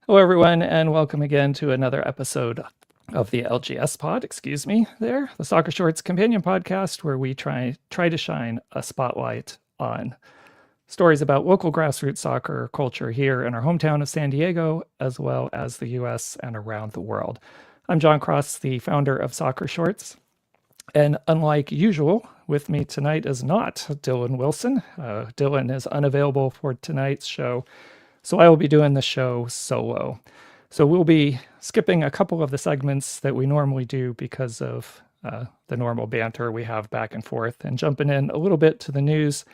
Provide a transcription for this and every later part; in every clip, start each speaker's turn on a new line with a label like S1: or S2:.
S1: Hello, everyone, and welcome again to another episode of the LGS pod. Excuse me, the Soccer Shorts companion podcast, where we try to shine a spotlight on stories about local grassroots soccer culture here in our hometown of San Diego, as well as the U.S. and around the world. I'm John Cross, the founder of Soccer Shorts, and unlike usual, with me tonight is not Dylan Wilson. Dylan is unavailable for tonight's show. So I will be doing the show solo. So we'll be skipping a couple of the segments that we normally do because of the normal banter we have back and forth, and jumping in a little bit to the news,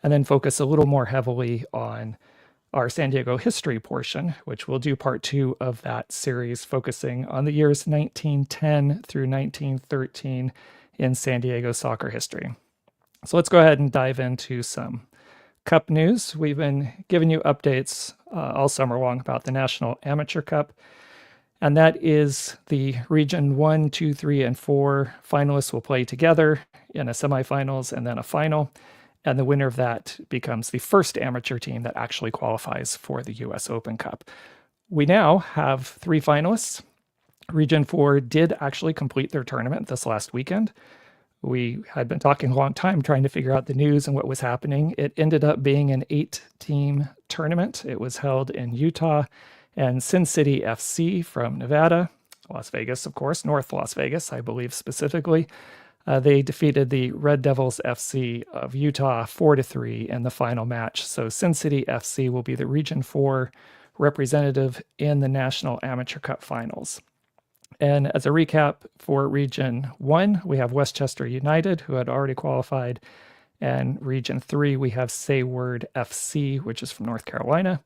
S1: and then focus a little more heavily on our San Diego history portion, which we'll do part 2 of that series, focusing on the years 1910 through 1913 in San Diego soccer history. So let's go ahead and dive into some Cup news. We've been giving you updates all summer long about the National Amateur Cup, and that is the Region 1, 2, 3, and 4 finalists will play together in a semifinals and then a final, and the winner of that becomes the first amateur team that actually qualifies for the U.S. Open Cup. We now have 3 finalists. Region 4 did actually complete their tournament this last weekend. We had been talking a long time trying to figure out the news and what was happening. It ended up being an 8-team tournament. It was held in Utah, and Sin City FC from Nevada, Las Vegas, of course, North Las Vegas, I believe specifically. They defeated the Red Devils FC of Utah 4-3 in the final match. So Sin City FC will be the Region 4 representative in the National Amateur Cup Finals. And as a recap for Region 1, we have Westchester United, who had already qualified. And Region 3, we have S.A.H FC, which is from North Carolina.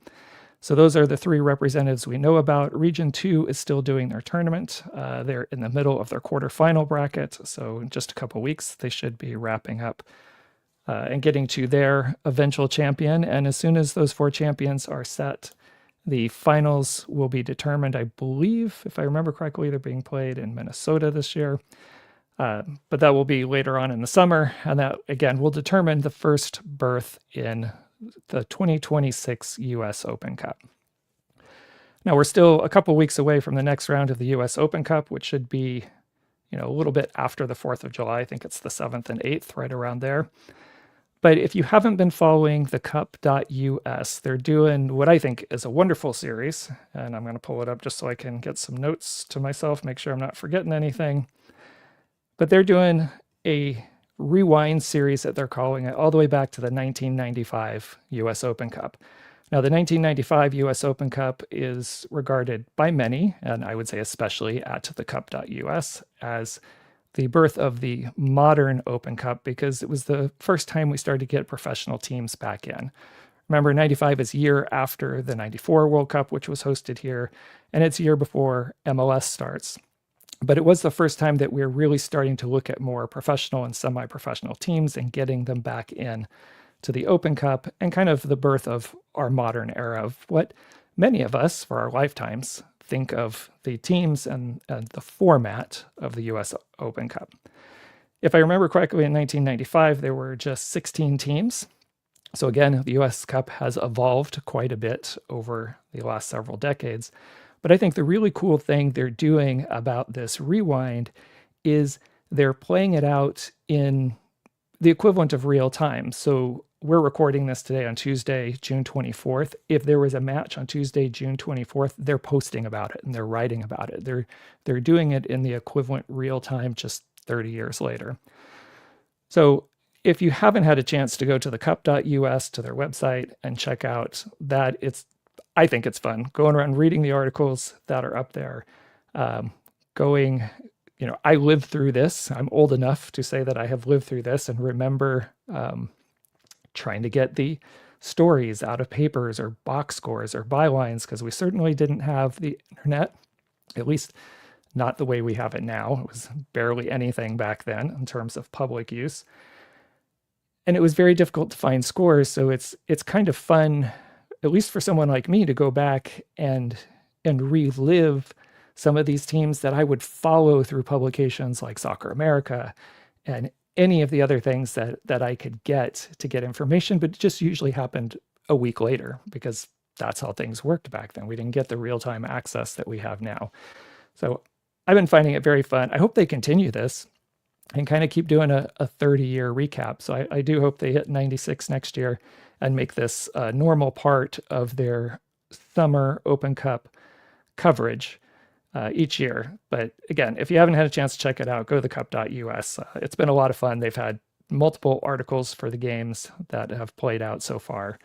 S1: So those are the 3 representatives we know about. Region 2 is still doing their tournament. They're in the middle of their quarterfinal bracket. So in just a couple weeks, they should be wrapping up and getting to their eventual champion. And as soon as those 4 champions are set, the finals will be determined, I believe, if I remember correctly, they're being played in Minnesota this year. But that will be later on in the summer. And that, again, will determine the first berth in the 2026 U.S. Open Cup. Now, we're still a couple weeks away from the next round of the U.S. Open Cup, which should be, a little bit after the 4th of July. I think it's the 7th and 8th, right around there. But if you haven't been following the cup.us, they're doing what I think is a wonderful series. And I'm going to pull it up just so I can get some notes to myself, make sure I'm not forgetting anything. But they're doing a rewind series that they're calling it all the way back to the 1995 US Open Cup. Now, the 1995 US Open Cup is regarded by many, and I would say especially at the cup.us, as the birth of the modern Open Cup, because it was the first time we started to get professional teams back in. Remember, 95 is a year after the 94 World Cup, which was hosted here, and it's a year before MLS starts. But it was the first time that we're really starting to look at more professional and semi-professional teams and getting them back in to the Open Cup, and kind of the birth of our modern era of what many of us, for our lifetimes, think of the teams and the format of the U.S. Open Cup. If I remember correctly, in 1995, there were just 16 teams. So again, the U.S. Cup has evolved quite a bit over the last several decades. But I think the really cool thing they're doing about this rewind is they're playing it out in the equivalent of real time. So we're recording this today on Tuesday, June 24th. If there was a match on Tuesday, June 24th, they're posting about it and they're writing about it. They're doing it in the equivalent real time just 30 years later. So if you haven't had a chance to go to the cup.us, to their website, and check out that, I think it's fun going around reading the articles that are up there, I lived through this. I'm old enough to say that I have lived through this and remember trying to get the stories out of papers or box scores or bylines, because we certainly didn't have the internet, at least not the way we have it now. It was barely anything back then in terms of public use. And it was very difficult to find scores. So it's kind of fun, at least for someone like me, to go back and relive some of these teams that I would follow through publications like Soccer America and any of the other things that I could get to get information, but it just usually happened a week later because that's how things worked back then. We didn't get the real-time access that we have now. So I've been finding it very fun. I hope they continue this and kind of keep doing a 30-year recap. So I do hope they hit 96 next year and make this a normal part of their summer Open Cup coverage each year. But again, if you haven't had a chance to check it out, go to thecup.us. It's been a lot of fun. They've had multiple articles for the games that have played out so far.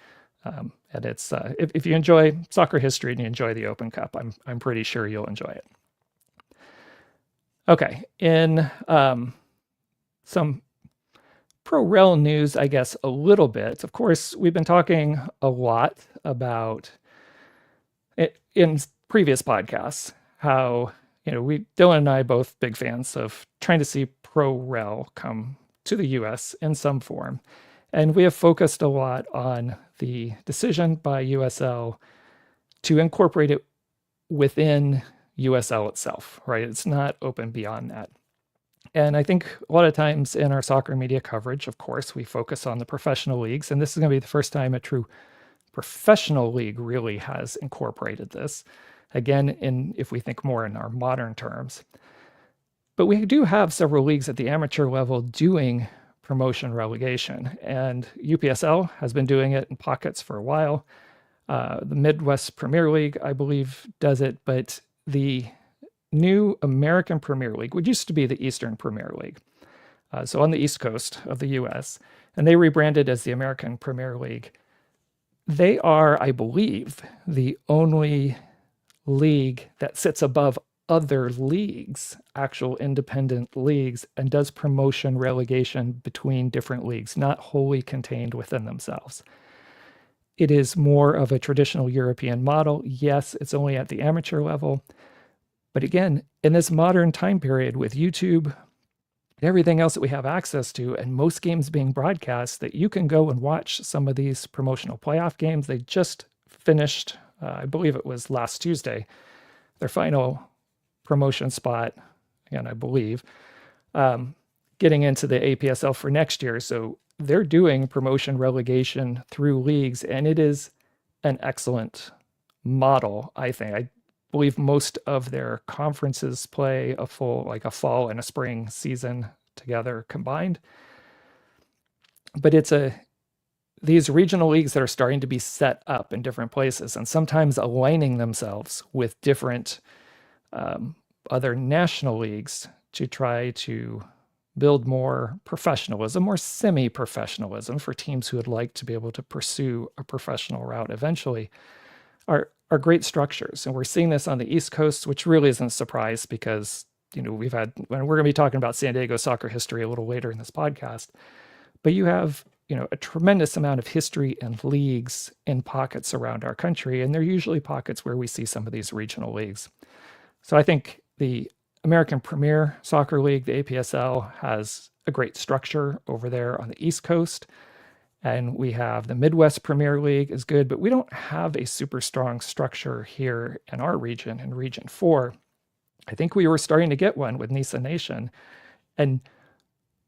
S1: And it's if you enjoy soccer history and you enjoy the Open Cup, I'm pretty sure you'll enjoy it. Okay, in some pro rel news, I guess a little bit. Of course, we've been talking a lot about it in previous podcasts how Dylan and I both big fans of trying to see pro rel come to the U.S. in some form. And we have focused a lot on the decision by USL to incorporate it within USL itself, right? It's not open beyond that. And I think a lot of times in our soccer media coverage, of course, we focus on the professional leagues. And this is going to be the first time a true professional league really has incorporated this. Again, if we think more in our modern terms. But we do have several leagues at the amateur level doing promotion relegation, and UPSL has been doing it in pockets for a while. The Midwest Premier League, I believe, does it, but the new American Premier League, which used to be the Eastern Premier League, so on the East Coast of the US, and they rebranded as the American Premier League. They are, I believe, the only league that sits above other leagues, actual independent leagues, and does promotion relegation between different leagues, not wholly contained within themselves. It is more of a traditional European model. Yes, it's only at the amateur level. But again, in this modern time period with YouTube and everything else that we have access to, and most games being broadcast, that you can go and watch some of these promotional playoff games. They just finished, I believe it was last Tuesday, their final promotion spot, again, I believe, getting into the APSL for next year. So they're doing promotion relegation through leagues, and it is an excellent model, I think. I believe most of their conferences play a fall and a spring season together combined. But it's these regional leagues that are starting to be set up in different places and sometimes aligning themselves with different other national leagues to try to build more professionalism or semi-professionalism for teams who would like to be able to pursue a professional route eventually are great structures. And we're seeing this on the East Coast, which really isn't a surprise because, we're going to be talking about San Diego soccer history a little later in this podcast, but you have, a tremendous amount of history and leagues in pockets around our country. And they're usually pockets where we see some of these regional leagues. So I think the American Premier Soccer League, the APSL, has a great structure over there on the East Coast. And we have the Midwest Premier League is good, but we don't have a super strong structure here in our region, in Region 4. I think we were starting to get one with NISA Nation. And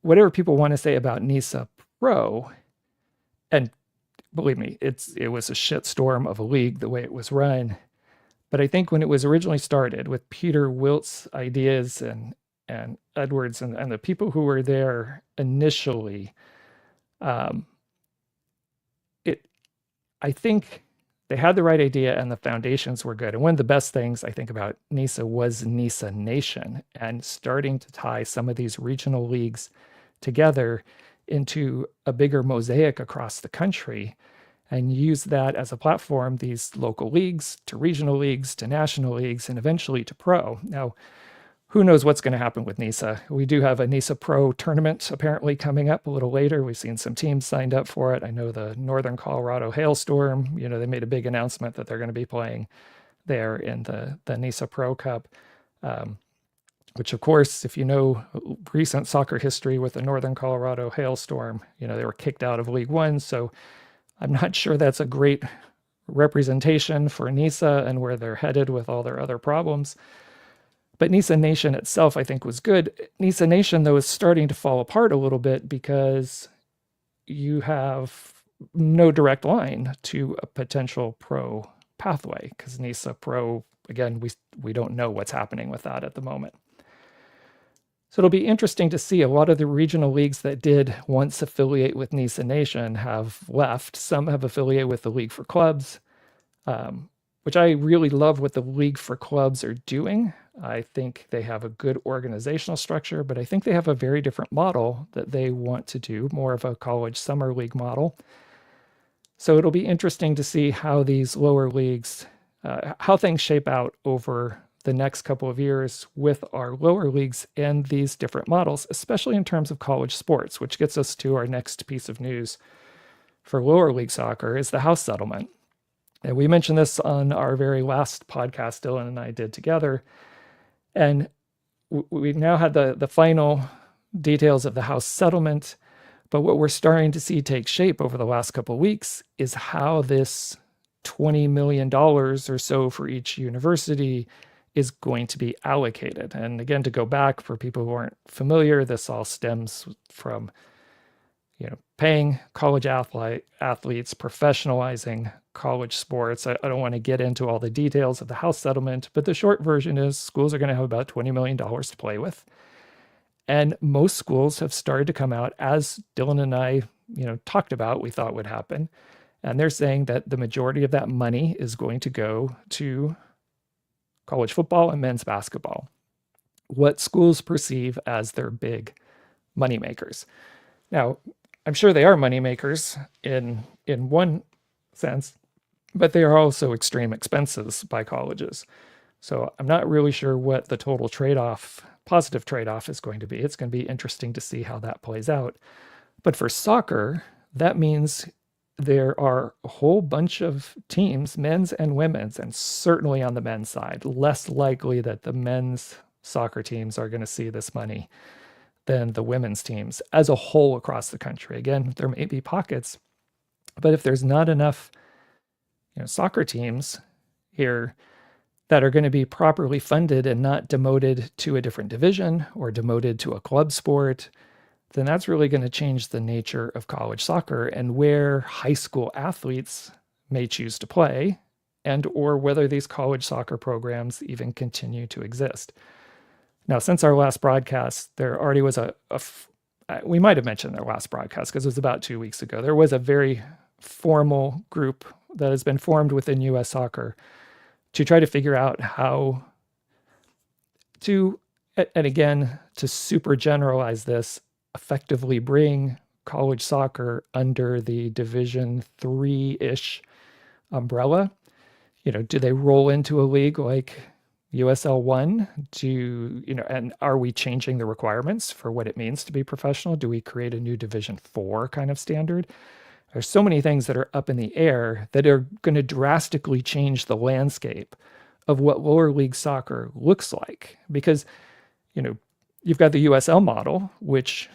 S1: whatever people want to say about NISA Pro, and believe me, it was a shitstorm of a league the way it was run. But I think when it was originally started with Peter Wilt's ideas and Edwards and the people who were there initially, I think they had the right idea and the foundations were good. And one of the best things I think about NISA was NISA Nation and starting to tie some of these regional leagues together into a bigger mosaic across the country and use that as a platform, these local leagues to regional leagues to national leagues and eventually to pro. Now, who knows what's going to happen with NISA? We do have a NISA Pro tournament apparently coming up a little later. We've seen some teams signed up for it. I know the Northern Colorado Hailstorm, they made a big announcement that they're going to be playing there in the NISA Pro Cup, which of course, if you know recent soccer history with the Northern Colorado Hailstorm, they were kicked out of League One. So I'm not sure that's a great representation for NISA and where they're headed with all their other problems. But NISA Nation itself, I think, was good. NISA Nation, though, is starting to fall apart a little bit because you have no direct line to a potential pro pathway, because NISA Pro, again, we don't know what's happening with that at the moment. So it'll be interesting to see. A lot of the regional leagues that did once affiliate with NISA Nation have left. Some have affiliated with the League for Clubs, which I really love what the League for Clubs are doing. I think they have a good organizational structure, but I think they have a very different model that they want to do, more of a college summer league model. So it'll be interesting to see how these lower leagues, how things shape out over the next couple of years with our lower leagues and these different models, especially in terms of college sports, which gets us to our next piece of news for lower league soccer is the House settlement. And we mentioned this on our very last podcast Dylan and I did together. And we now had the final details of the House settlement. But what we're starting to see take shape over the last couple of weeks is how this $20 million or so for each university is going to be allocated. And again, to go back for people who aren't familiar, this all stems from paying college athletes, professionalizing college sports. I don't want to get into all the details of the House settlement, but the short version is schools are going to have about $20 million to play with. And most schools have started to come out, as Dylan and I, talked about, we thought would happen. And they're saying that the majority of that money is going to go to college football and men's basketball, what schools perceive as their big moneymakers. Now, I'm sure they are moneymakers in one sense, but they are also extreme expenses by colleges. So I'm not really sure what the total positive trade-off is going to be. It's going to be interesting to see how that plays out. But for soccer, that means there are a whole bunch of teams, men's and women's, and certainly on the men's side, less likely that the men's soccer teams are going to see this money than the women's teams as a whole across the country. Again, there may be pockets, but if there's not enough soccer teams here that are going to be properly funded and not demoted to a different division or demoted to a club sport, then that's really going to change the nature of college soccer and where high school athletes may choose to play and or whether these college soccer programs even continue to exist. Now, since our last broadcast, there already was we might have mentioned their last broadcast because it was about 2 weeks ago. There was a very formal group that has been formed within U.S. soccer to try to figure out how to, and again, to super generalize this, effectively bring college soccer under the Division III-ish umbrella. Do they roll into a league like USL 1? And are we changing the requirements for what it means to be professional? Do we create a new Division 4 kind of standard? There's so many things that are up in the air that are going to drastically change the landscape of what lower league soccer looks like. Because, you've got the USL model, which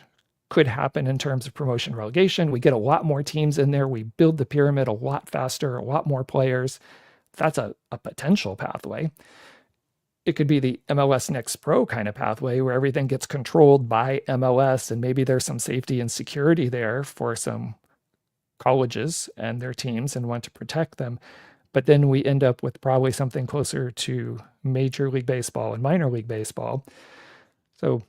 S1: could happen in terms of promotion relegation. We get a lot more teams in there. We build the pyramid a lot faster, a lot more players. That's a potential pathway. It could be the MLS Next Pro kind of pathway where everything gets controlled by MLS and maybe there's some safety and security there for some colleges and their teams and want to protect them. But then we end up with probably something closer to Major League Baseball and Minor League Baseball. So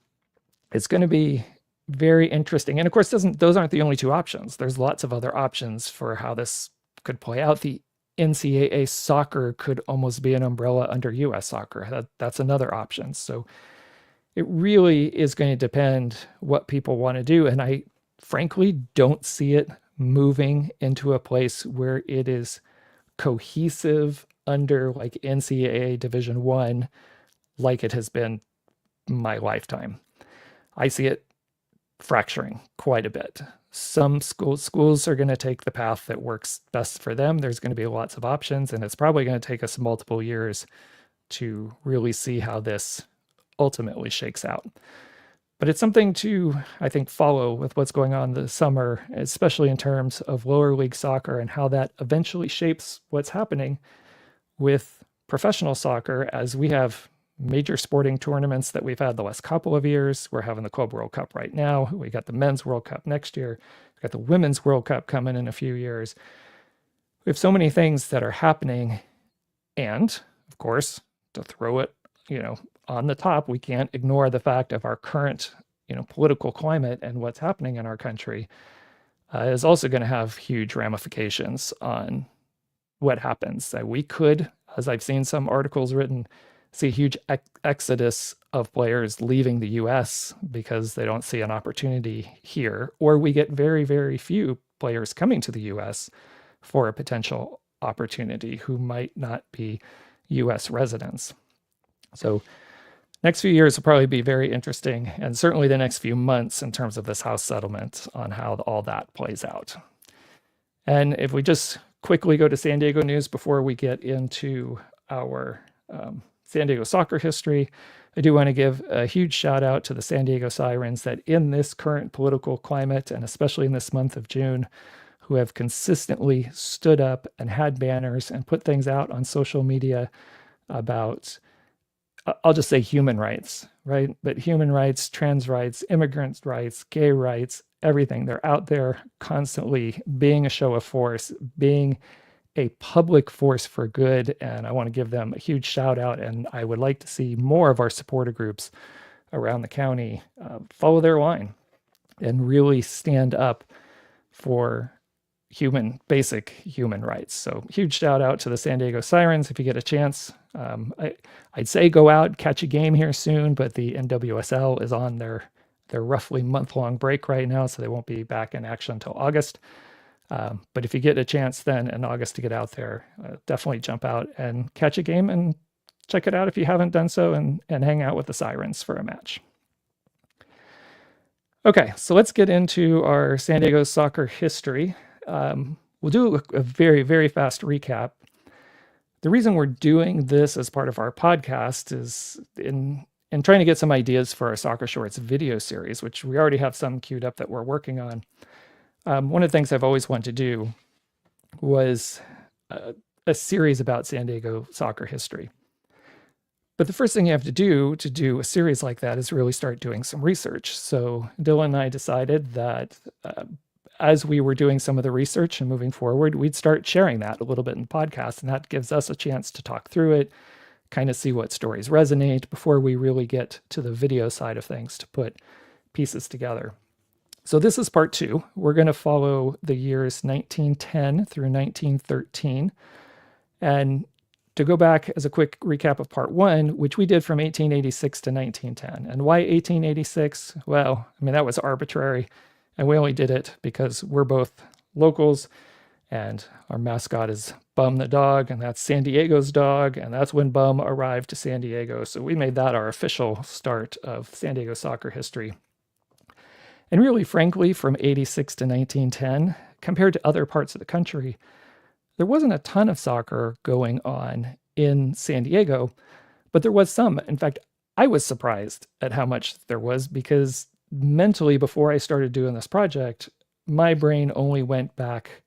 S1: it's going to be very interesting. And of course, those aren't the only two options. There's lots of other options for how this could play out. The NCAA soccer could almost be an umbrella under US soccer. That's another option. So it really is going to depend what people want to do. And I frankly don't see it moving into a place where it is cohesive under like NCAA Division 1 like it has been my lifetime. I see it fracturing quite a bit. Some schools are going to take the path that works best for them. There's going to be lots of options, and it's probably going to take us multiple years to really see how this ultimately shakes out. But it's something to, I think, follow with what's going on this summer, especially in terms of lower league soccer and how that eventually shapes what's happening with professional soccer as we have major sporting tournaments that we've had the last couple of years. We're having the Club World Cup right now. We got the Men's World Cup next year. We've got the Women's World Cup coming in a few years. We have so many things that are happening, And of course, to throw it, on the top, we can't ignore the fact of our current, political climate and what's happening in our country is also going to have huge ramifications on what happens. We could, as I've seen some articles written, see a huge exodus of players leaving the US because they don't see an opportunity here, or we get very, very few players coming to the US for a potential opportunity who might not be US residents. So next few years will probably be very interesting, and certainly the next few months in terms of this House settlement on how all that plays out. And if we just quickly go to San Diego news before we get into our San Diego soccer history, I do want to give a huge shout out to the San Diego Sirens that in this current political climate, and especially in this month of June, who have consistently stood up and had banners and put things out on social media about, I'll just say human rights, right? But human rights, trans rights, immigrants' rights, gay rights, everything. They're out there constantly being a show of force, being a public force for good. And I want to give them a huge shout out. And I would like to see more of our supporter groups around the county follow their line and really stand up for basic human rights. So huge shout out to the San Diego Sirens if you get a chance. I'd say go out, catch a game here soon, but the NWSL is on their roughly month-long break right now, so they won't be back in action until August. But if you get a chance then in August to get out there, definitely jump out and catch a game and check it out if you haven't done so, and hang out with the Sirens for a match. Okay, so let's get into our San Diego soccer history. We'll do a very, very fast recap. The reason we're doing this as part of our podcast is in trying to get some ideas for our Soccer Shorts video series, which we already have some queued up that we're working on. One of the things I've always wanted to do was a series about San Diego soccer history. But the first thing you have to do a series like that is really start doing some research. So Dylan and I decided that as we were doing some of the research and moving forward, we'd start sharing that a little bit in the podcast, and that gives us a chance to talk through it, kind of see what stories resonate before we really get to the video side of things to put pieces together. So this is part 2. We're going to follow the years 1910 through 1913. And to go back as a quick recap of part 1, which we did from 1886 to 1910. And why 1886? Well, I mean, that was arbitrary. And we only did it because we're both locals and our mascot is Bum the dog, and that's San Diego's dog, and that's when Bum arrived to San Diego. So we made that our official start of San Diego soccer history. And really, frankly, from 86 to 1910, compared to other parts of the country, there wasn't a ton of soccer going on in San Diego, but there was some. In fact, I was surprised at how much there was, because mentally, before I started doing this project, my brain only went back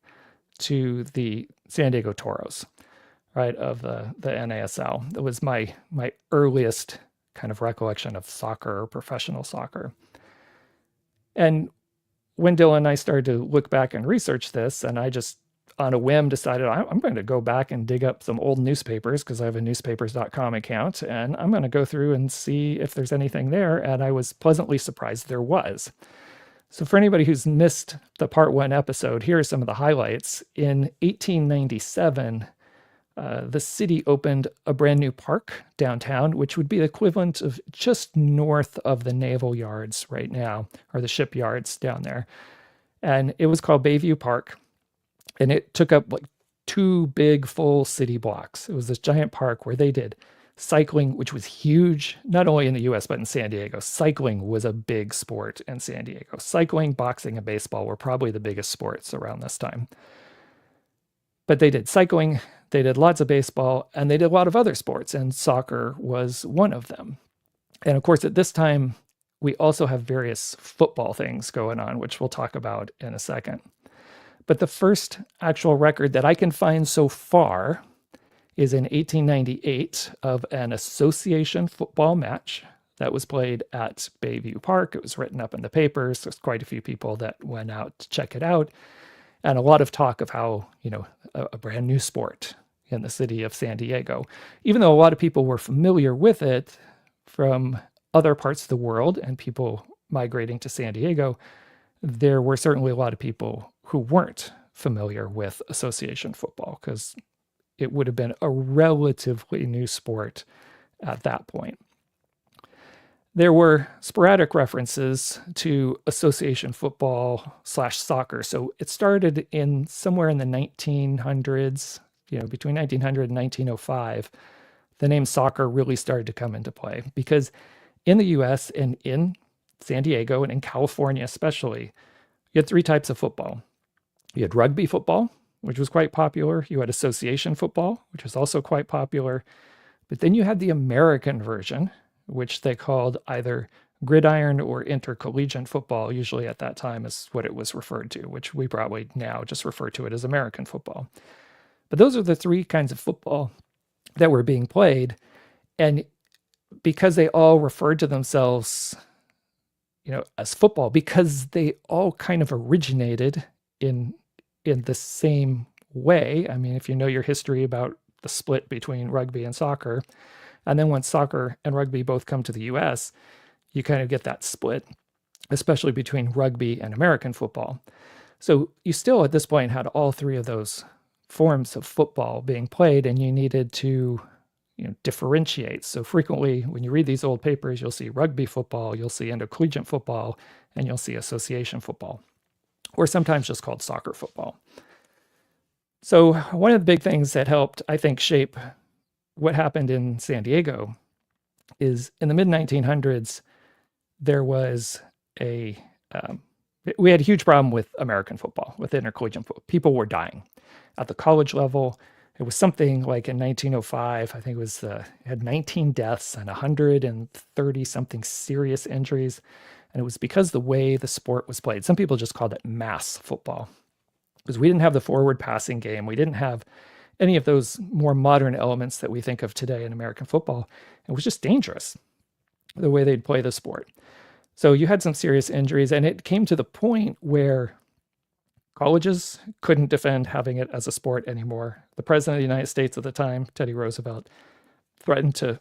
S1: to the San Diego Toros, right, of the NASL. That was my earliest kind of recollection of soccer or professional soccer. And when Dylan and I started to look back and research this, and I just on a whim decided I'm going to go back and dig up some old newspapers, because I have a newspapers.com account, and I'm going to go through and see if there's anything there. And I was pleasantly surprised there was. So for anybody who's missed the part 1 episode, here are some of the highlights. In 1897, the city opened a brand new park downtown, which would be the equivalent of just north of the naval yards right now, or the shipyards down there. And it was called Bayview Park. And it took up like 2 big full city blocks. It was this giant park where they did cycling, which was huge, not only in the US, but in San Diego. Cycling was a big sport in San Diego. Cycling, boxing, and baseball were probably the biggest sports around this time. But they did cycling, they did lots of baseball, and they did a lot of other sports, and soccer was one of them. And of course, at this time, we also have various football things going on, which we'll talk about in a second. But the first actual record that I can find so far is in 1898 of an association football match that was played at Bayview Park. It was written up in the papers. There's quite a few people that went out to check it out. And a lot of talk of how, a brand new sport, in the city of San Diego. Even though a lot of people were familiar with it from other parts of the world and people migrating to San Diego, there were certainly a lot of people who weren't familiar with association football because it would have been a relatively new sport at that point. There were sporadic references to association football / soccer. So it started in somewhere in the 1900s, between 1900 and 1905. The name soccer really started to come into play because in the US and in San Diego and in California especially, you had three types of football. You had rugby football, which was quite popular. You had association football, which was also quite popular. But then you had the American version, which they called either gridiron or intercollegiate football. Usually at that time is what it was referred to, which we probably now just refer to it as American football. But those are the three kinds of football that were being played. And because they all referred to themselves, as football, because they all kind of originated in the same way. I mean, if you know your history about the split between rugby and soccer, and then once soccer and rugby both come to the US, you kind of get that split, especially between rugby and American football. So you still at this point had all three of those forms of football being played, and you needed to differentiate. So frequently when you read these old papers, you'll see rugby football, you'll see intercollegiate football, and you'll see association football, or sometimes just called soccer football. So one of the big things that helped, I think, shape what happened in San Diego is in the mid-1900s, there was we had a huge problem with American football, with intercollegiate football. People were dying. At the college level, it was something like in 1905, I think it had 19 deaths and 130 something serious injuries. And it was because the way the sport was played. Some people just called it mass football because we didn't have the forward passing game. We didn't have any of those more modern elements that we think of today in American football. It was just dangerous, the way they'd play the sport. So you had some serious injuries, and it came to the point where colleges couldn't defend having it as a sport anymore. The president of the United States at the time, Teddy Roosevelt, threatened to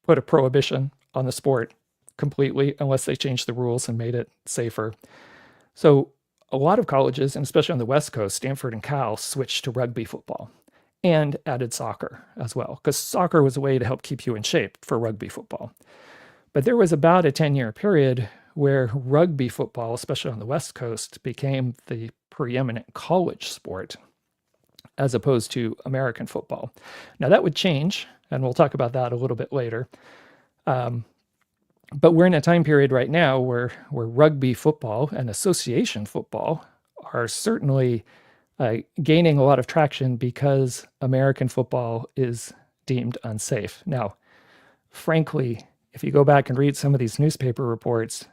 S1: put a prohibition on the sport completely unless they changed the rules and made it safer. So a lot of colleges, and especially on the West Coast, Stanford and Cal, switched to rugby football and added soccer as well, because soccer was a way to help keep you in shape for rugby football. But there was about a 10-year period where rugby football, especially on the West Coast, became the preeminent college sport as opposed to American football. Now that would change, and we'll talk about that a little bit later. But we're in a time period right now where rugby football and association football are certainly gaining a lot of traction because American football is deemed unsafe. Now, frankly, if you go back and read some of these newspaper reports,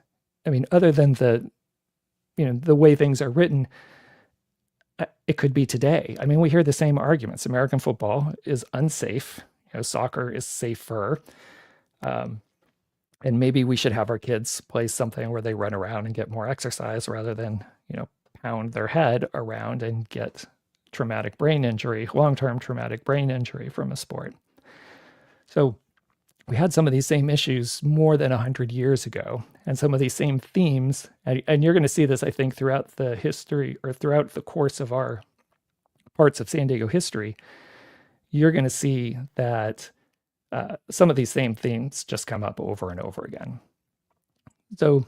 S1: I mean, other than the way things are written, it could be today. I mean, we hear the same arguments. American football is unsafe. Soccer is safer. And maybe we should have our kids play something where they run around and get more exercise rather than, pound their head around and get traumatic brain injury, long-term traumatic brain injury from a sport. So we had some of these same issues more than 100 years ago, and some of these same themes, and you're going to see this, I think, throughout the history or throughout the course of our parts of San Diego history. You're going to see that some of these same themes just come up over and over again. So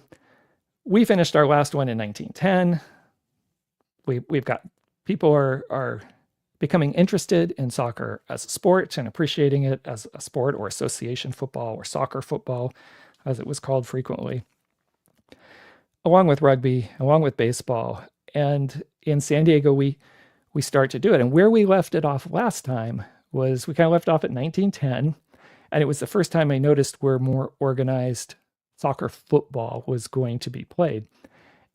S1: we finished our last one in 1910. We've got people are becoming interested in soccer as a sport and appreciating it as a sport, or association football, or soccer football, as it was called frequently, along with rugby, along with baseball. And in San Diego, we start to do it. And where we left it off last time was we kind of left off at 1910. And it was the first time I noticed where more organized soccer football was going to be played.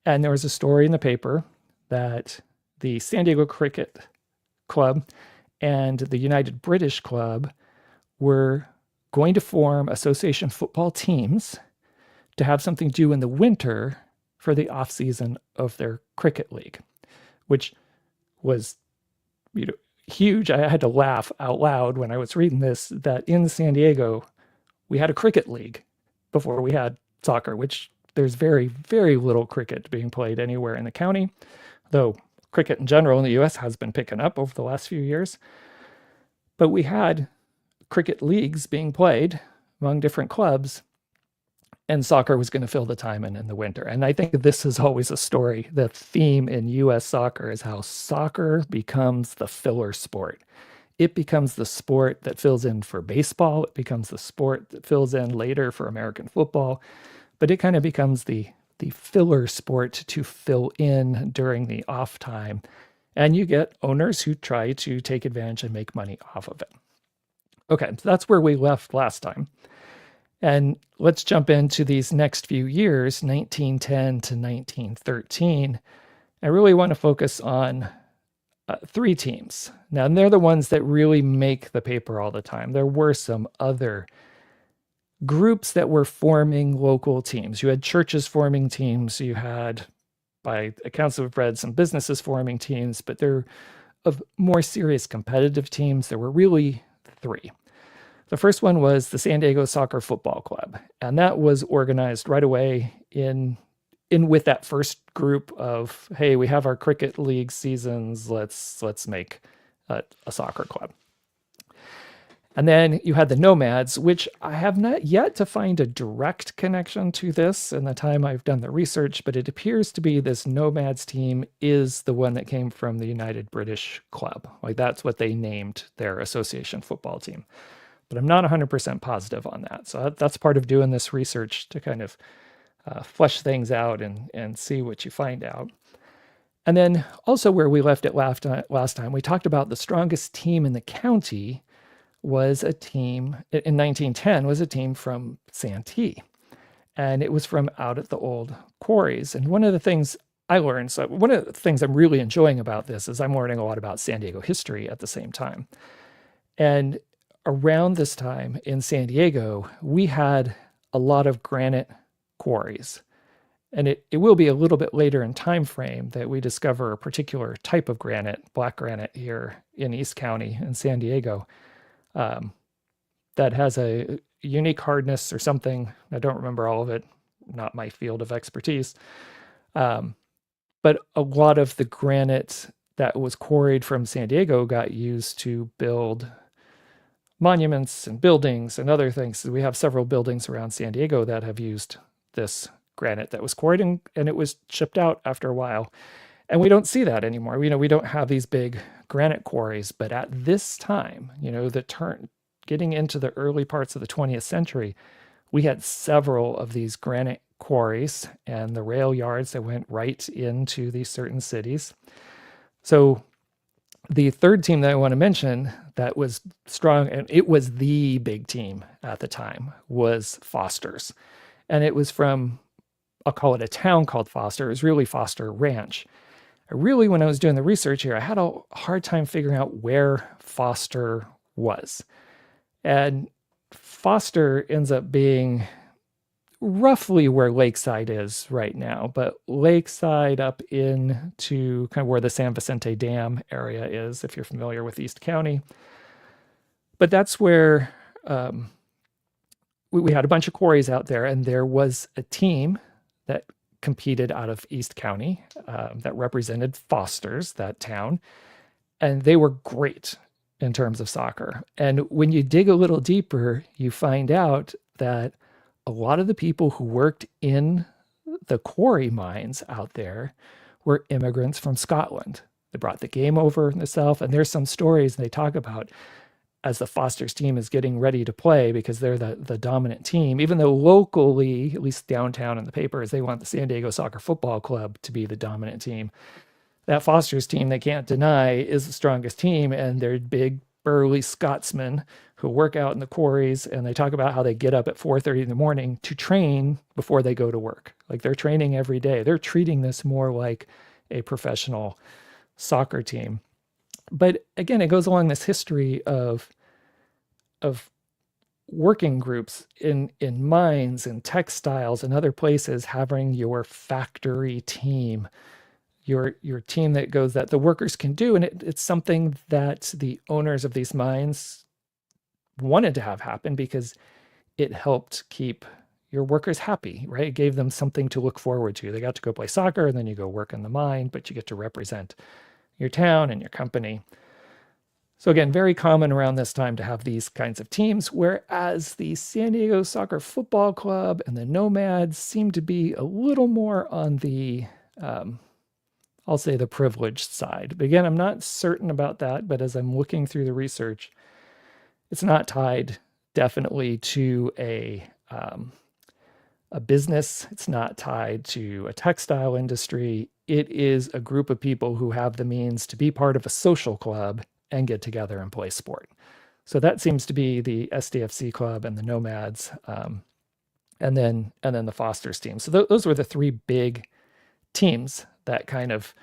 S1: And there was a story in the paper that the San Diego Cricket Club and the United British Club were going to form association football teams to have something to do in the winter for the off season of their cricket league, which was huge. I had to laugh out loud when I was reading this, that in San Diego, we had a cricket league before we had soccer, which there's very, very little cricket being played anywhere in the county, though cricket in general in the US has been picking up over the last few years. But we had cricket leagues being played among different clubs, and soccer was going to fill the time in the winter. And I think this is always a story. The theme in US soccer is how soccer becomes the filler sport. It becomes the sport that fills in for baseball. It becomes the sport that fills in later for American football. But it kind of becomes the filler sport to fill in during the off time. And you get owners who try to take advantage and make money off of it. Okay, so that's where we left last time. And let's jump into these next few years, 1910 to 1913. I really want to focus on three teams. Now, they're the ones that really make the paper all the time. There were some other groups that were forming local teams. You had churches forming teams. You had, by accounts that we've read, some businesses forming teams, but they're of more serious competitive teams. There were really three. The first one was the San Diego Soccer Football Club, and that was organized right away in with that first group of, hey, we have our cricket league seasons, let's make a soccer club. And then you had the Nomads, which I have not yet to find a direct connection to this in the time I've done the research, but it appears to be this Nomads team is the one that came from the United British Club. Like that's what they named their association football team. But I'm not 100% positive on that. So that's part of doing this research, to kind of flesh things out and see what you find out. And then also where we left it last time, we talked about the strongest team in the county was a team, in 1910, was a team from Santee. And it was from out at the old quarries. And one of the things I learned, so one of the things I'm really enjoying about this is I'm learning a lot about San Diego history at the same time. And around this time in San Diego, we had a lot of granite quarries. And it will be a little bit later in time frame that we discover a particular type of granite, black granite, here in East County in San Diego, that has a unique hardness or something. I don't remember all of it, not my field of expertise. But a lot of the granite that was quarried from San Diego got used to build monuments and buildings and other things. So we have several buildings around San Diego that have used this granite that was quarried, and it was shipped out after a while. And we don't see that anymore. We don't have these big granite quarries, but at this time, getting into the early parts of the 20th century, we had several of these granite quarries and the rail yards that went right into these certain cities. So the third team that I want to mention that was strong, and it was the big team at the time, was Foster's. And it was from, I'll call it a town called Foster. It was really Foster Ranch. When I was doing the research here, I had a hard time figuring out where Foster was. And Foster ends up being roughly where Lakeside is right now, but Lakeside up into kind of where the San Vicente Dam area is, if you're familiar with East County. But that's where we had a bunch of quarries out there, and there was a team that competed out of East County that represented Foster's, that town, and they were great in terms of soccer. And when you dig a little deeper, you find out that a lot of the people who worked in the quarry mines out there were immigrants from Scotland. They brought the game over in the South, and there's some stories they talk about as the Foster's team is getting ready to play, because they're the dominant team, even though locally, at least downtown in the papers, they want the San Diego Soccer Football Club to be the dominant team. That Foster's team, they can't deny, is the strongest team, and they're big, burly Scotsmen who work out in the quarries, and they talk about how they get up at 4:30 in the morning to train before they go to work. Like, they're training every day. They're treating this more like a professional soccer team. But again, it goes along this history of working groups in mines and textiles and other places having your factory team your team that goes that the workers can do, and it's something that the owners of these mines wanted to have happen because it helped keep your workers happy, right? It gave them something to look forward to. They got to go play soccer and then you go work in the mine, but you get to represent your town and your company. So again, very common around this time to have these kinds of teams, whereas the San Diego Soccer Football Club and the Nomads seem to be a little more on the, I'll say the privileged side. But again, I'm not certain about that, but as I'm looking through the research, it's not tied definitely to a business. It's not tied to a textile industry. It is a group of people who have the means to be part of a social club and get together and play sport. So that seems to be the SDFC club and the Nomads, and then the Foster's team. So those were the three big teams that kind of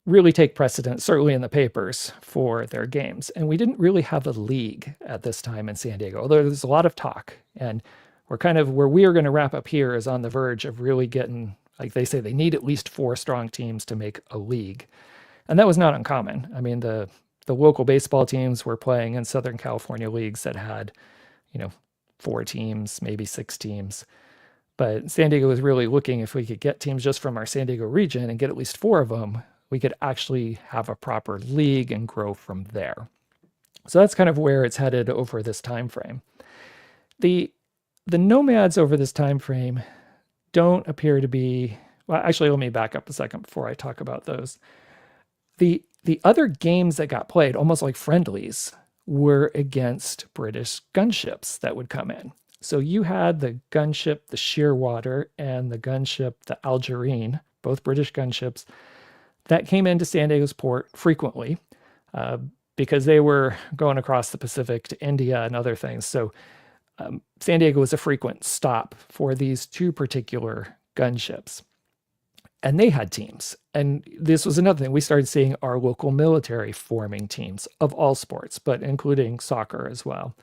S1: really take precedence, certainly in the papers, for their games. And we didn't really have a league at this time in San Diego, although there's a lot of talk. And we're kind of where we are going to wrap up here is on the verge of really getting, like they say, they need at least 4 strong teams to make a league. And that was not uncommon. I mean, the local baseball teams were playing in Southern California leagues that had, 4 teams, maybe 6 teams. But San Diego was really looking if we could get teams just from our San Diego region and get at least 4 of them, we could actually have a proper league and grow from there. So that's kind of where it's headed over this time frame. The Nomads over this time frame don't appear to be, well, actually, let me back up a second before I talk about those. The other games that got played, almost like friendlies, were against British gunships that would come in. So you had the gunship, the Shearwater, and the gunship, the Algerine, both British gunships, that came into San Diego's port frequently because they were going across the Pacific to India and other things. So San Diego was a frequent stop for these 2 particular gunships. And they had teams. And this was another thing. We started seeing our local military forming teams of all sports, but including soccer as well.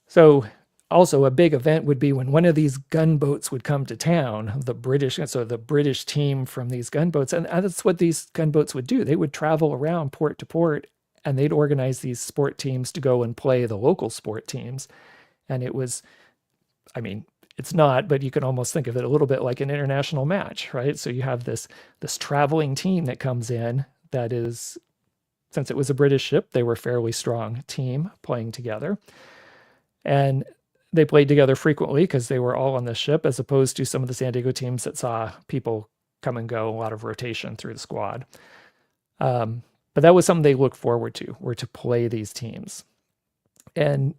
S1: So also a big event would be when one of these gunboats would come to town, the British team from these gunboats. And that's what these gunboats would do. They would travel around port to port and they'd organize these sport teams to go and play the local sport teams. And it was, I mean, it's not, but you can almost think of it a little bit like an international match, right? So you have this traveling team that comes in that is, since it was a British ship, they were a fairly strong team playing together. And they played together frequently because they were all on the ship, as opposed to some of the San Diego teams that saw people come and go, a lot of rotation through the squad. But that was something they looked forward to, were to play these teams. And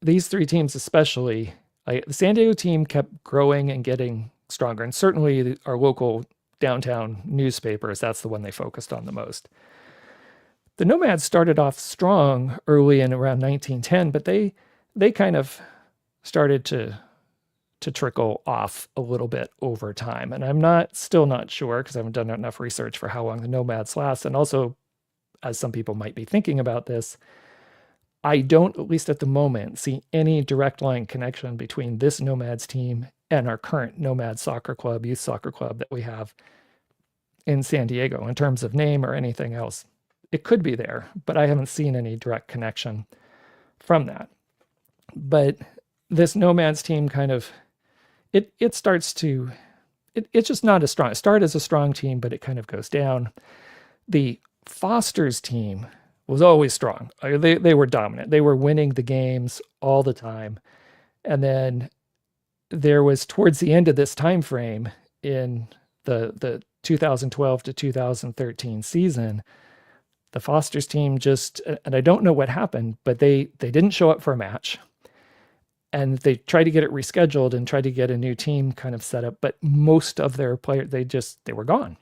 S1: these 3 teams especially, the San Diego team kept growing and getting stronger. And certainly our local downtown newspapers, that's the one they focused on the most. The Nomads started off strong early in around 1910, but they kind of started to trickle off a little bit over time. And I'm still not sure, because I haven't done enough research for how long the Nomads last. And also, as some people might be thinking about this, I don't, at least at the moment, see any direct line connection between this Nomads team and our current Nomad Soccer Club, youth soccer club that we have in San Diego in terms of name or anything else. It could be there, but I haven't seen any direct connection from that. But this Nomads team kind of, it starts to, it's just not as strong. It started as a strong team, but it kind of goes down. The Foster's team was always strong. They were dominant. They were winning the games all the time. And then there was, towards the end of this time frame in the 2012 to 2013 season, the Foster's team just, and I don't know what happened, but they didn't show up for a match. And they tried to get it rescheduled and tried to get a new team kind of set up, but most of their players, they were gone.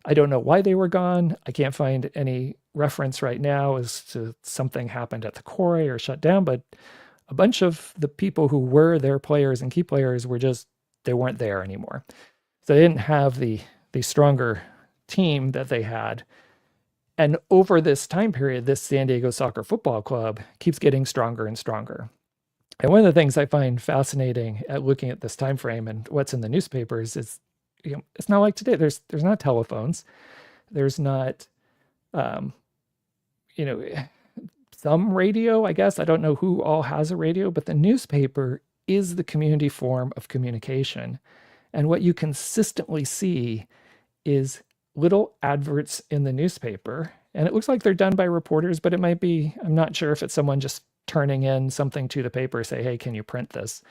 S1: I don't know why they were gone. I can't find any reference right now as to something happened at the quarry or shut down, but a bunch of the people who were their players and key players were just, they weren't there anymore. So they didn't have the stronger team that they had. And over this time period, this San Diego Soccer Football Club keeps getting stronger and stronger. And one of the things I find fascinating at looking at this time frame and what's in the newspapers is it's not like today. There's not telephones. There's not, um, you know, some radio, I guess. I don't know who all has a radio, but the newspaper is the community form of communication. And what you consistently see is little adverts in the newspaper. And it looks like they're done by reporters, but it might be, I'm not sure if it's someone just turning in something to the paper, say, hey, can you print this?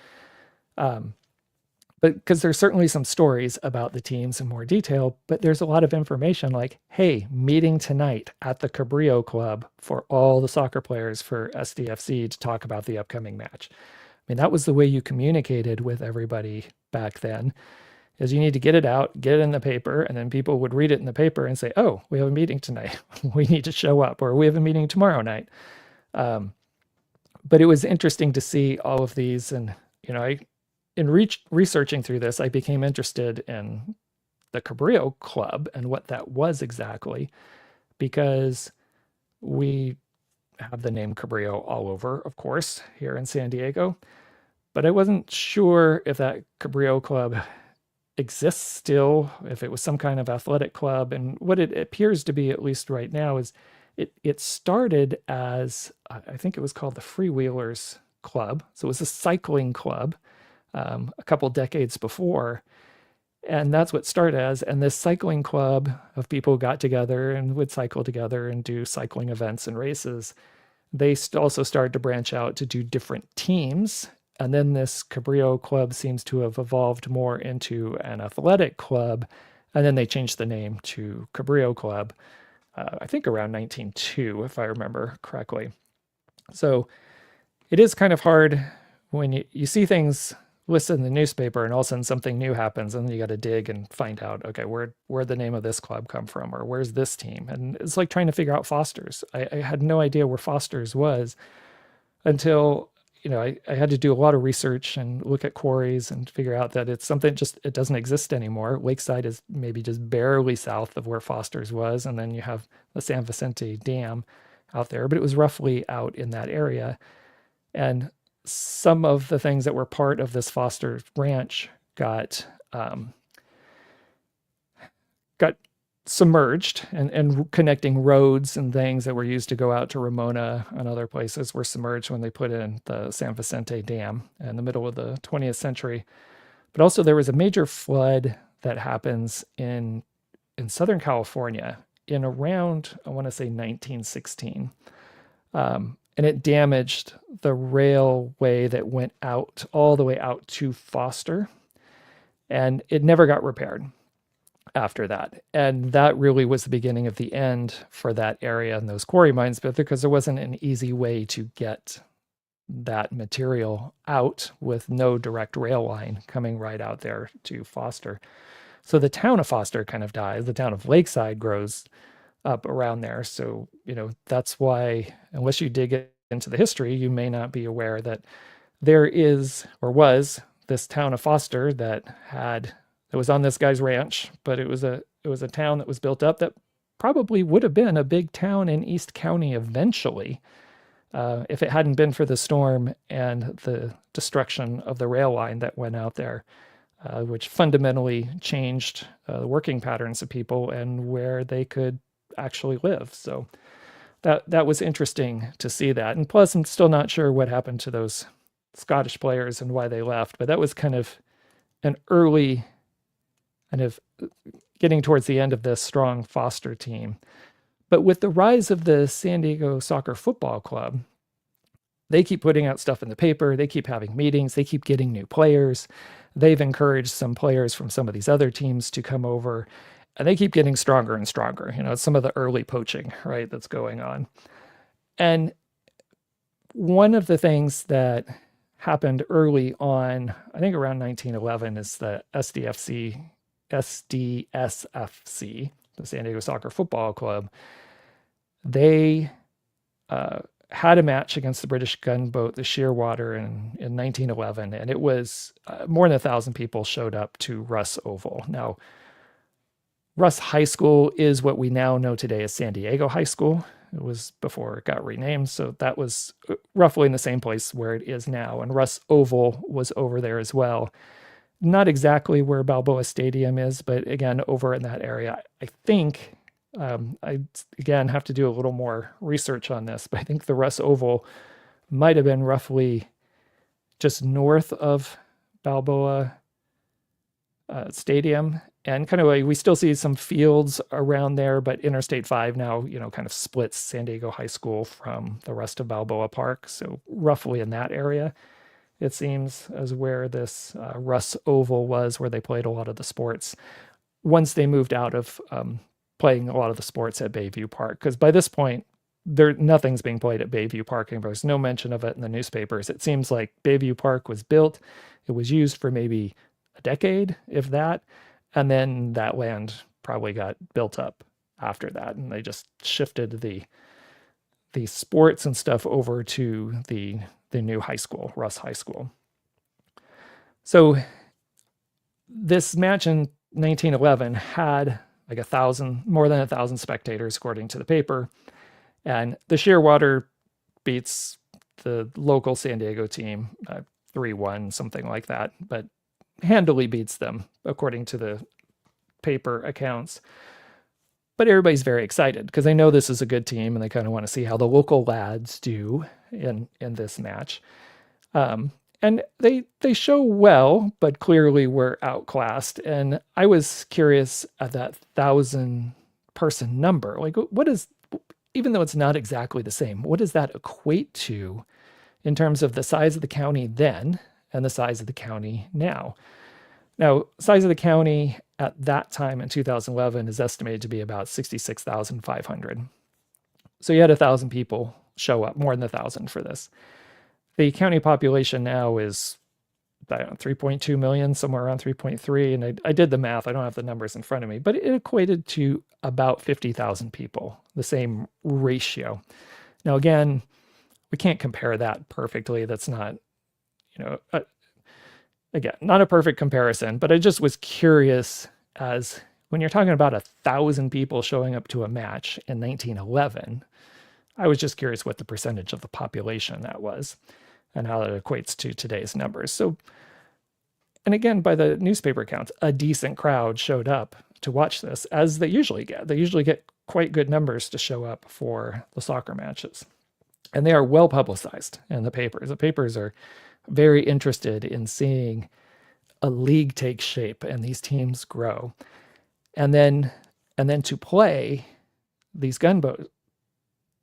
S1: But because there's certainly some stories about the teams in more detail, but there's a lot of information like, hey, meeting tonight at the Cabrillo Club for all the soccer players for SDFC to talk about the upcoming match. I mean, that was the way you communicated with everybody back then, is you need to get it out, get it in the paper, and then people would read it in the paper and say, oh, we have a meeting tonight. We need to show up, or we have a meeting tomorrow night. But it was interesting to see all of these. And, in researching through this, I became interested in the Cabrillo Club and what that was exactly, because we have the name Cabrillo all over, of course, here in San Diego. But I wasn't sure if that Cabrillo Club exists still, if it was some kind of athletic club. And what it appears to be, at least right now, is it started as, I think it was called the Freewheelers Club. So it was a cycling club a couple decades before. And that's what it started as. And this cycling club of people got together and would cycle together and do cycling events and races. They also started to branch out to do different teams. And then this Cabrillo Club seems to have evolved more into an athletic club. And then they changed the name to Cabrillo Club, I think around 1902, if I remember correctly. So it is kind of hard when you see things listed in the newspaper and all of a sudden something new happens, and then you got to dig and find out, okay, where'd the name of this club come from, or where's this team? And it's like trying to figure out Foster's. I had no idea where Foster's was until, I had to do a lot of research and look at quarries and figure out that it's something it doesn't exist anymore. Lakeside is maybe just barely south of where Foster's was. And then you have the San Vicente Dam out there, but it was roughly out in that area. And some of the things that were part of this Foster ranch got submerged, and connecting roads and things that were used to go out to Ramona and other places were submerged when they put in the San Vicente Dam in the middle of the 20th century. But also there was a major flood that happens in Southern California in around, I want to say 1916. And it damaged the railway that went out all the way out to Foster. And it never got repaired after that. And that really was the beginning of the end for that area and those quarry mines, but because there wasn't an easy way to get that material out with no direct rail line coming right out there to Foster. So the town of Foster kind of dies. The town of Lakeside grows up around there. So, that's why, unless you dig into the history, you may not be aware that there is, or was, this town of Foster that was on this guy's ranch, but it was a town that was built up that probably would have been a big town in East County eventually, if it hadn't been for the storm and the destruction of the rail line that went out there, which fundamentally changed the working patterns of people and where they could actually live. So that was interesting to see that. And plus, I'm still not sure what happened to those Scottish players and why they left, but that was kind of an early kind of getting towards the end of this strong Foster team. But with the rise of the San Diego Soccer Football Club, they keep putting out stuff in the paper. They keep having meetings. They keep getting new players. They've encouraged some players from some of these other teams to come over, and they keep getting stronger and stronger. It's some of the early poaching, right, that's going on. And one of the things that happened early on, I think around 1911, is the SDFC, the San Diego Soccer Football Club. They had a match against the British gunboat, the Shearwater, in 1911, and it was more than 1,000 people showed up to Russ Oval. Now, Russ High School is what we now know today as San Diego High School. It was before it got renamed, so that was roughly in the same place where it is now. And Russ Oval was over there as well. not exactly where Balboa Stadium is, but again, over in that area. I think, I again have to do a little more research on this, but I think the Russ Oval might have been roughly just north of Balboa Stadium. And kind of like we still see some fields around there, but Interstate 5 now, kind of splits San Diego High School from the rest of Balboa Park. So roughly in that area, it seems, as where this Russ Oval was, where they played a lot of the sports once they moved out of playing a lot of the sports at Bayview Park. Because by this point, nothing's being played at Bayview Park, and there's no mention of it in the newspapers. It seems like Bayview Park was built, it was used for maybe a decade, if that, and then that land probably got built up after that, and they just shifted the sports and stuff over to the new high school, Russ High School. So this match in 1911 had like more than 1,000 spectators, according to the paper. And the Shearwater beats the local San Diego team 3-1, something like that, but handily beats them, according to the paper accounts. But everybody's very excited because they know this is a good team and they kind of want to see how the local lads do in this match. And they show well, but clearly were outclassed. And I was curious at that 1,000-person number. Like, what is, even though it's not exactly the same, what does that equate to in terms of the size of the county then and the size of the county now? Now, size of the county at that time in 2011 is estimated to be about 66,500. So you had 1,000 people show up, more than 1,000 for this. The county population now is, I don't know, 3.2 million, somewhere around 3.3. And I did the math. I don't have the numbers in front of me, but it equated to about 50,000 people, the same ratio. Now, again, we can't compare that perfectly. That's not, again, not a perfect comparison, but I just was curious as when you're talking about 1,000 people showing up to a match in 1911, I was just curious what the percentage of the population that was and how that equates to today's numbers. So, and again, by the newspaper accounts, a decent crowd showed up to watch this, as they usually get. They usually get quite good numbers to show up for the soccer matches. And they are well publicized in the papers. The papers are very interested in seeing a league take shape and these teams grow. And then to play these gunboat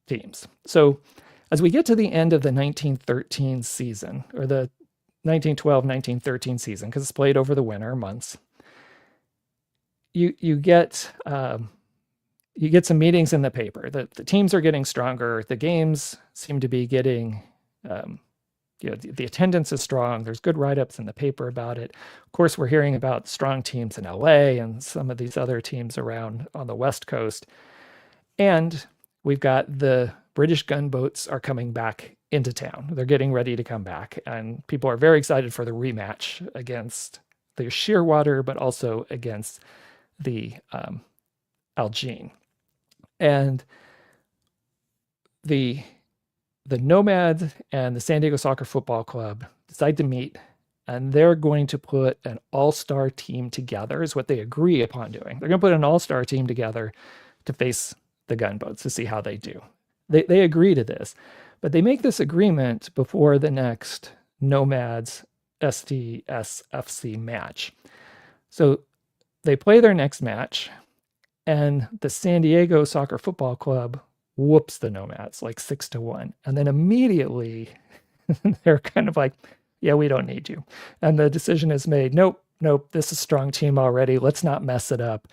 S1: teams. So as we get to the end of the 1913 season, or the 1912-1913 season, because it's played over the winter months, you get some meetings in the paper. The teams are getting stronger. The games seem to be getting, the attendance is strong. There's good write-ups in the paper about it. Of course, we're hearing about strong teams in LA and some of these other teams around on the West Coast. And we've got the British gunboats are coming back into town. They're getting ready to come back. And people are very excited for the rematch against the Shearwater, but also against the Algene. And the Nomads and the San Diego Soccer Football Club decide to meet, and they're going to put an all-star team together, is what they agree upon doing. They're going to put an all-star team together to face the gunboats to see how they do. They agree to this, but they make this agreement before the next Nomads S.A.S.H match. So they play their next match, and the San Diego Soccer Football Club whoops the Nomads like 6-1. And then immediately they're kind of like, yeah, we don't need you. And the decision is made, nope, this is a strong team already. Let's not mess it up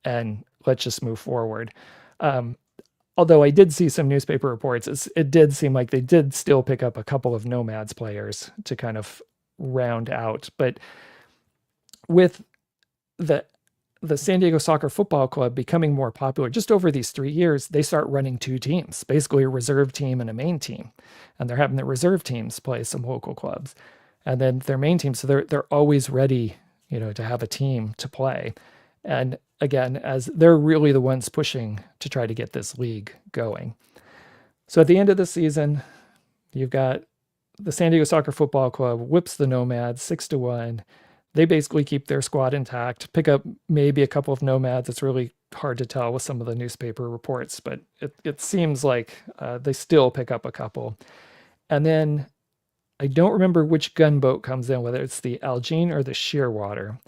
S1: and let's just move forward. Although I did see some newspaper reports, it did seem like they did still pick up a couple of Nomads players to kind of round out. But with the San Diego Soccer Football Club becoming more popular, just over these 3 years, they start running two teams, basically a reserve team and a main team. And they're having the reserve teams play some local clubs. And then their main team, so they're always ready, to have a team to play. And again, as they're really the ones pushing to try to get this league going. So at the end of the season, you've got the San Diego Soccer Football Club whips the Nomads 6-1. they basically keep their squad intact, pick up maybe a couple of Nomads. It's really hard to tell with some of the newspaper reports, but it seems like they still pick up a couple. And then I don't remember which gunboat comes in, whether it's the Algene or the Shearwater,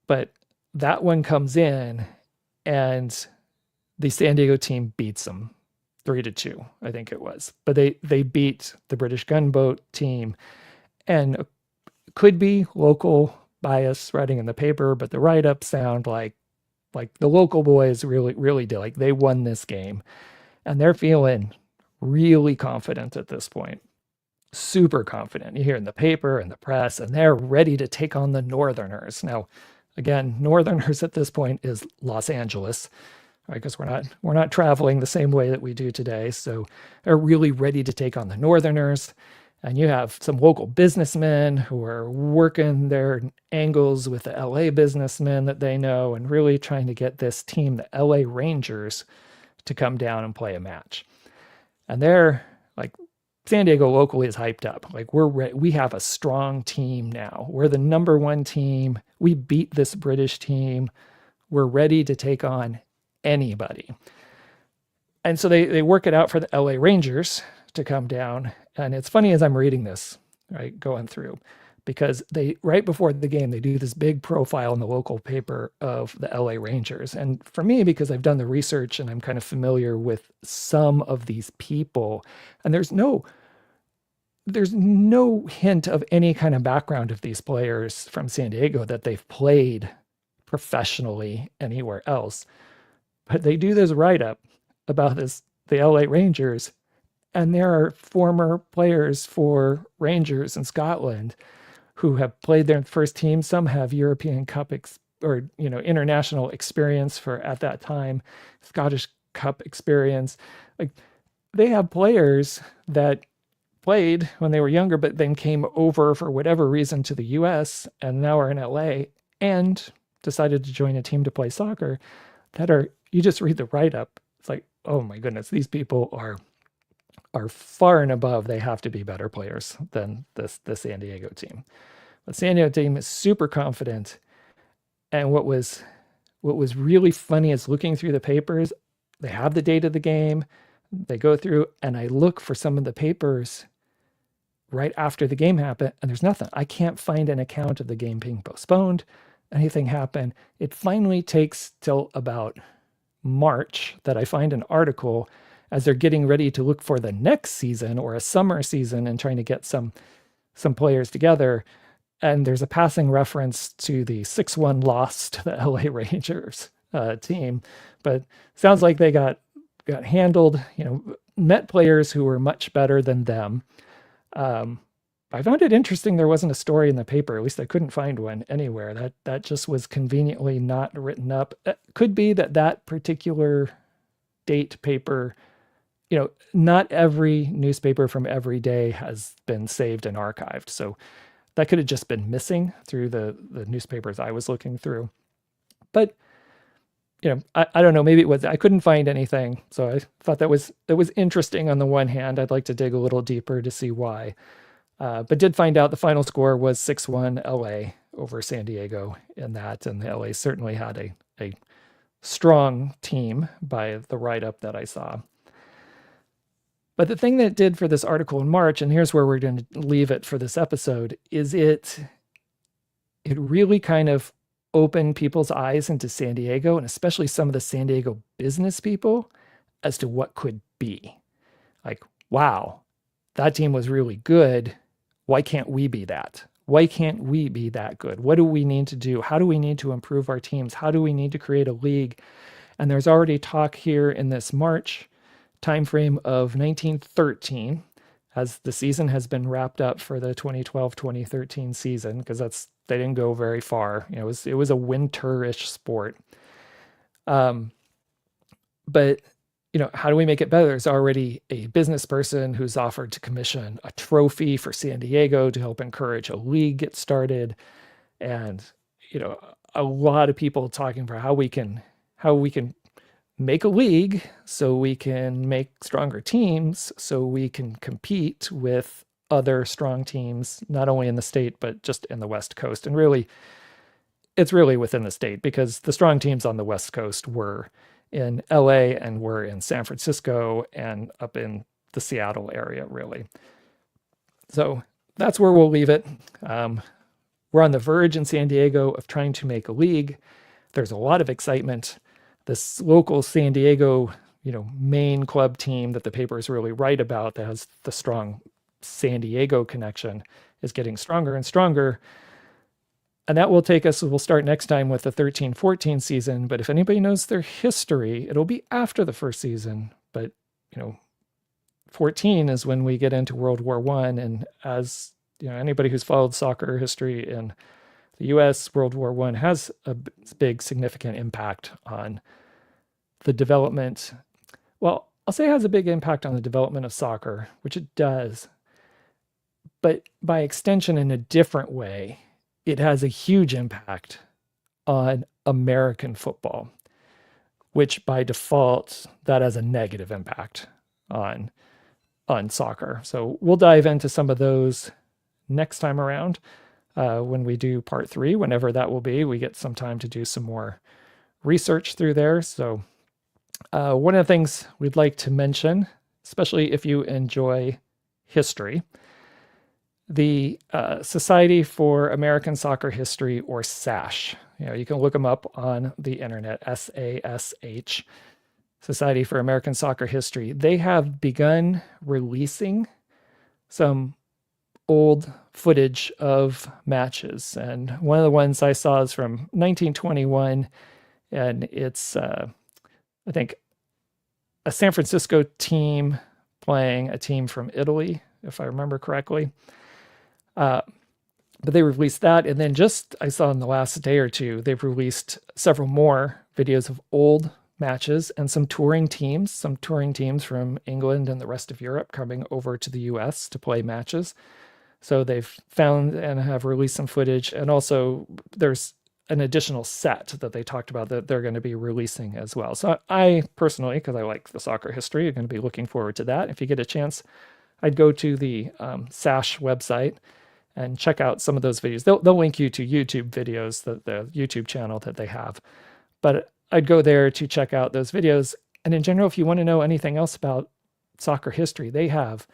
S1: but that one comes in and the San Diego team beats them 3-2, I think it was. But they beat the British gunboat team, and could be local bias writing in the paper, but the write-ups sound like the local boys really did. Like they won this game, and they're feeling really confident at this point. Super confident. You hear in the paper and the press, and they're ready to take on the Northerners. Now, again, Northerners at this point is Los Angeles, right? Because we're not traveling the same way that we do today. So they're really ready to take on the Northerners. And you have some local businessmen who are working their angles with the LA businessmen that they know and really trying to get this team, the LA Rangers, to come down and play a match. And they're like, San Diego locally is hyped up. Like we have a strong team now. We're the number one team. We beat this British team. We're ready to take on anybody. And so they work it out for the LA Rangers to come down. And it's funny as I'm reading this, right, going through, because they, right before the game, they do this big profile in the local paper of the LA Rangers. And for me, because I've done the research and I'm kind of familiar with some of these people, and there's no hint of any kind of background of these players from San Diego that they've played professionally anywhere else. But they do this write-up about the LA Rangers, and there are former players for Rangers in Scotland who have played their first team. Some have European Cup international experience for, at that time, Scottish Cup experience. Like they have players that played when they were younger, but then came over for whatever reason to the US and now are in LA and decided to join a team to play soccer that are, you just read the write-up, it's like, oh my goodness, these people are far and above. They have to be better players than the San Diego team. The San Diego team is super confident. And what was really funny is looking through the papers, they have the date of the game, they go through, and I look for some of the papers right after the game happened, and there's nothing. I can't find an account of the game being postponed, anything happen. It finally takes till about March that I find an article as they're getting ready to look for the next season or a summer season and trying to get some players together. And there's a passing reference to the 6-1 loss to the LA Rangers team. But sounds like they got handled, met players who were much better than them. I found it interesting there wasn't a story in the paper. At least I couldn't find one anywhere. That just was conveniently not written up. It could be that particular date paper, not every newspaper from every day has been saved and archived. So that could have just been missing through the newspapers I was looking through. But I don't know, maybe it was, I couldn't find anything. So I thought that was interesting on the one hand. I'd like to dig a little deeper to see why. But did find out the final score was 6-1 LA over San Diego in that. And the LA certainly had a strong team by the write-up that I saw. But the thing that it did for this article in March, and here's where we're going to leave it for this episode, is it really kind of opened people's eyes into San Diego, and especially some of the San Diego business people, as to what could be. Like, wow, that team was really good. Why can't we be that? Why can't we be that good? What do we need to do? How do we need to improve our teams? How do we need to create a league? And there's already talk here in this March timeframe of 1913, as the season has been wrapped up for the 2012-2013 season, because they didn't go very far. It was a winterish sport. But how do we make it better? There's already a business person who's offered to commission a trophy for San Diego to help encourage a league get started, and a lot of people talking about how we can make a league so we can make stronger teams, so we can compete with other strong teams, not only in the state, but just in the West Coast. And really, it's really within the state because the strong teams on the West Coast were in LA and were in San Francisco and up in the Seattle area, really. So that's where we'll leave it. We're on the verge in San Diego of trying to make a league. There's a lot of excitement. This local San Diego, main club team that the papers really write about that has the strong San Diego connection is getting stronger and stronger. And that will take us, we'll start next time with the 13-14 season. But if anybody knows their history, it'll be after the first season. But, 14 is when we get into World War I. And as anybody who's followed soccer history in the US, World War I has a big, significant impact on the development. Well, I'll say it has a big impact on the development of soccer, which it does. But by extension, in a different way, it has a huge impact on American football, which by default, that has a negative impact on soccer. So we'll dive into some of those next time around when we do part 3, whenever that will be. We get some time to do some more research through there. So one of the things we'd like to mention, especially if you enjoy history, the Society for American Soccer History, or S.A.S.H. You can look them up on the internet, S.A.S.H., Society for American Soccer History. They have begun releasing some old footage of matches. And one of the ones I saw is from 1921, and it's, I think, a San Francisco team playing a team from Italy, if I remember correctly. But they released that. And then I saw in the last day or two, they've released several more videos of old matches and some touring teams from England and the rest of Europe coming over to the US to play matches. So they've found and have released some footage. And also there's an additional set that they talked about that they're going to be releasing as well. So I personally, because I like the soccer history, I'm going to be looking forward to that. If you get a chance, I'd go to the S.A.S.H. website and check out some of those videos. They'll link you to YouTube videos, the YouTube channel that they have. But I'd go there to check out those videos. And in general, if you want to know anything else about soccer history, they have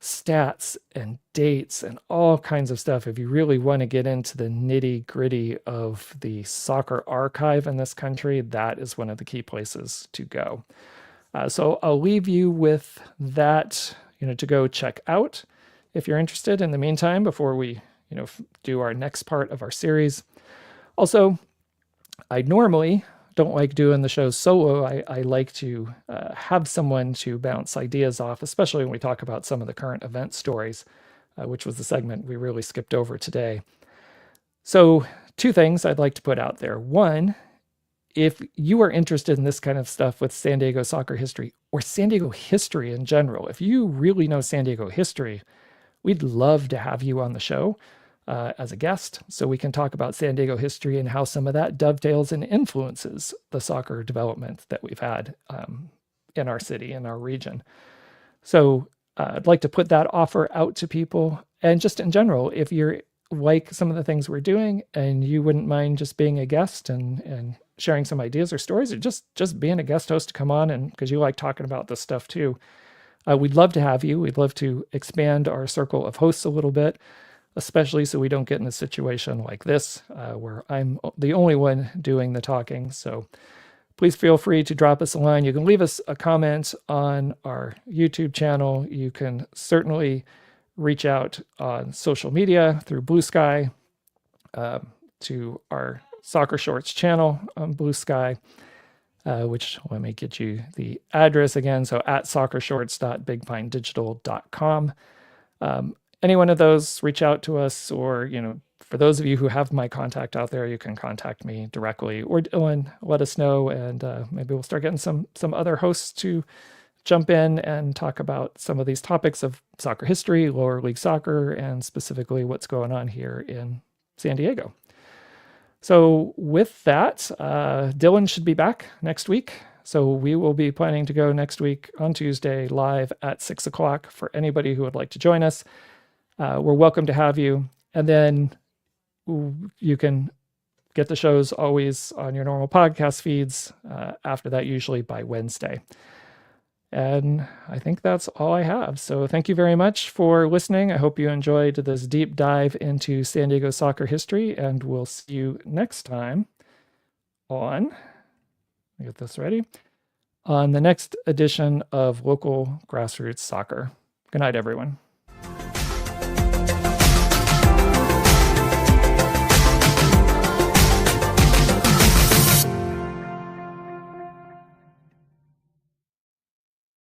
S1: stats and dates and all kinds of stuff. If you really want to get into the nitty gritty of the soccer archive in this country, that is one of the key places to go. So I'll leave you with that, to go check out if you're interested in the meantime, before we, do our next part of our series. Also, I normally don't like doing the show solo. I like to have someone to bounce ideas off, especially when we talk about some of the current event stories, which was the segment we really skipped over today. So 2 things I'd like to put out there. One, if you are interested in this kind of stuff with San Diego soccer history or San Diego history in general, if you really know San Diego history, we'd love to have you on the show as a guest so we can talk about San Diego history and how some of that dovetails and influences the soccer development that we've had in our city, in our region. So I'd like to put that offer out to people. And just in general, if you're like some of the things we're doing and you wouldn't mind just being a guest and sharing some ideas or stories, or just being a guest host to come on, and because you like talking about this stuff too, we'd love to have you. We'd love to expand our circle of hosts a little bit, especially so we don't get in a situation like this where I'm the only one doing the talking. So please feel free to drop us a line. You can leave us a comment on our YouTube channel. You can certainly reach out on social media through Blue Sky to our Soccer Shorts channel on Blue Sky, which, let me get you the address again. So at soccershorts.bigpinedigital.com. Any one of those, reach out to us, or, for those of you who have my contact out there, you can contact me directly, or Dylan, let us know, and maybe we'll start getting some other hosts to jump in and talk about some of these topics of soccer history, lower league soccer, and specifically what's going on here in San Diego. So with that, Dylan should be back next week So we will be planning to go next week on Tuesday live at 6 o'clock for anybody who would like to join us. We're welcome to have you. And then you can get the shows always on your normal podcast feeds after that, usually by Wednesday. And I think that's all I have. So thank you very much for listening. I hope you enjoyed this deep dive into San Diego soccer history, and we'll see you next time on, let me get this ready, on the next edition of Local Grassroots Soccer. Good night, everyone.